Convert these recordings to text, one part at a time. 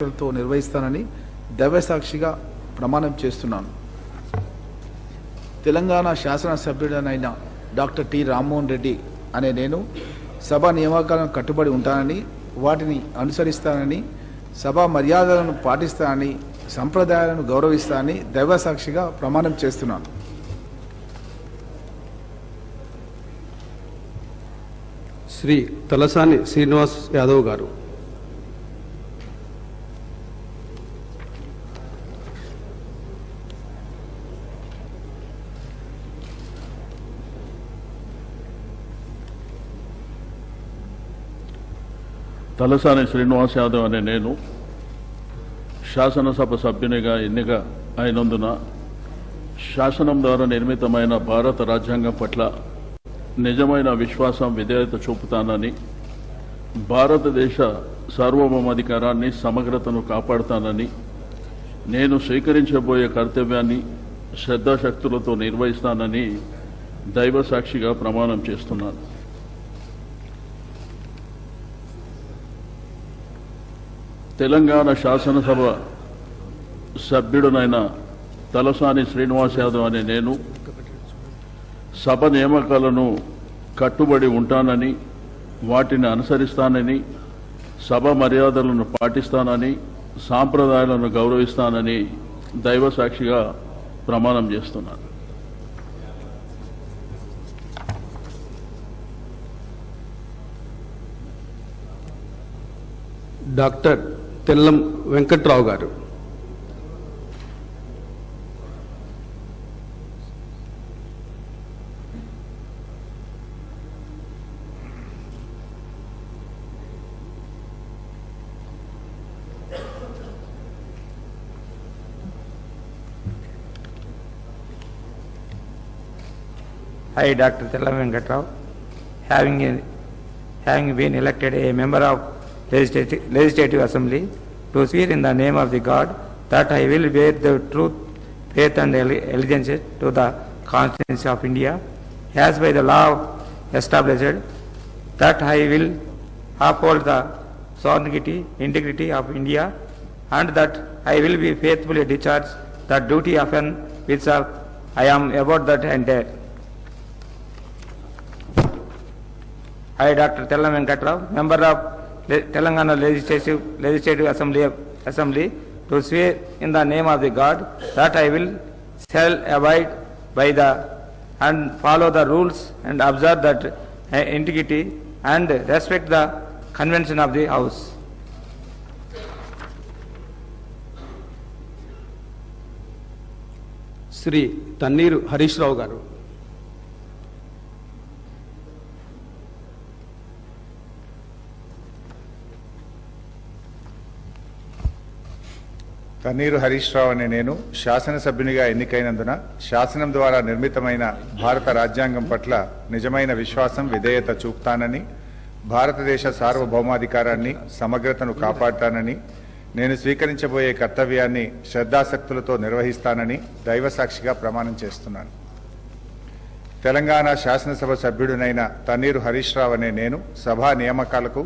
తో నిర్వహిస్తానని దైవసాక్షిగా ప్రమాణం చేస్తున్నాను. తెలంగాణ శాసనసభ్యుడనైన డాక్టర్ టి రామ్మోహన్ రెడ్డి అనే నేను సభ నియామకాలను కట్టుబడి ఉంటానని, వాటిని అనుసరిస్తానని, సభా మర్యాదలను పాటిస్తానని, సంప్రదాయాలను గౌరవిస్తానని దైవసాక్షిగా ప్రమాణం చేస్తున్నాను. శ్రీ తలసాని శ్రీనివాస్ యాదవ్ గారు. తలసాని శ్రీనివాస్ యాదవ్ అనే నేను శాసనసభ సభ్యునిగా ఎన్నిక అయినందున శాసనం ద్వారా నిర్మితమైన భారత రాజ్యాంగం పట్ల నిజమైన విశ్వాసం, విధేయత చూపుతానని, భారతదేశ సార్వభౌమాధికారాన్ని, సమగ్రతను కాపాడుతానని, నేను స్వీకరించబోయే కర్తవ్యాన్ని శ్రద్ధాశక్తులతో నిర్వహిస్తానని దైవసాక్షిగా ప్రమాణం చేస్తున్నాను. తెలంగాణ శాసనసభ సభ్యుడునైన తలసాని శ్రీనివాస్ యాదవ్ అనే నేను సభ నియామకాలను కట్టుబడి ఉంటానని, వాటిని అనుసరిస్తానని, సభ మర్యాదలను పాటిస్తానని, సాంప్రదాయాలను గౌరవిస్తానని దైవసాక్షిగా ప్రమాణం చేస్తున్నాను. డాక్టర్ తెల్లం వెంకట్రావు గారు. I, Dr. Tellam Venkatrao, having been elected a member of Legislative Assembly, to swear in the name of the God that I will bear the truth, faith and allegiance to the Constitution of India, as by the law established, that I will uphold the sovereignty, integrity of India, and that I will be faithfully discharge the duty upon which I am about that enter. I, Dr. Tellam Venkatrao, member of Telangana Legislative Assembly, to swear in the name of the God that I will shall abide by the and follow the rules and observe that integrity and respect the convention of the House. Shri Thanneeru Harish Rao గారు. తన్నీరు హరీష్ రావు అనే నేను శాసనసభ్యునిగా ఎన్నికైనందున శాసనం ద్వారా నిర్మితమైన భారత రాజ్యాంగం పట్ల నిజమైన విశ్వాసం, విధేయత చూపుతానని, భారతదేశ సార్వభౌమాధికారాన్ని, సమగ్రతను కాపాడుతానని, నేను స్వీకరించబోయే కర్తవ్యాన్ని శ్రద్ధాశక్తులతో నిర్వహిస్తానని దైవసాక్షిగా ప్రమాణం చేస్తున్నాను. తెలంగాణ శాసనసభ సభ్యుడినైన తన్నీరు హరీష్ రావు అనే నేను సభా నియామకాలకు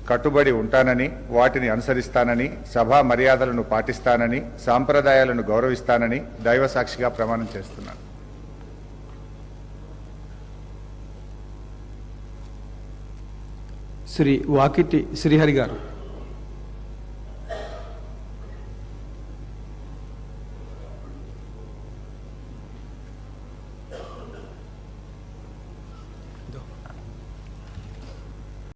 కట్టుబడి ఉంటానని, వాటిని అనుసరిస్తానని, సభా మర్యాదలను పాటిస్తానని, సాంప్రదాయాలను గౌరవిస్తానని దైవసాక్షిగా ప్రమాణం చేస్తున్నాను. శ్రీ వాకిటి శ్రీహరి గారు.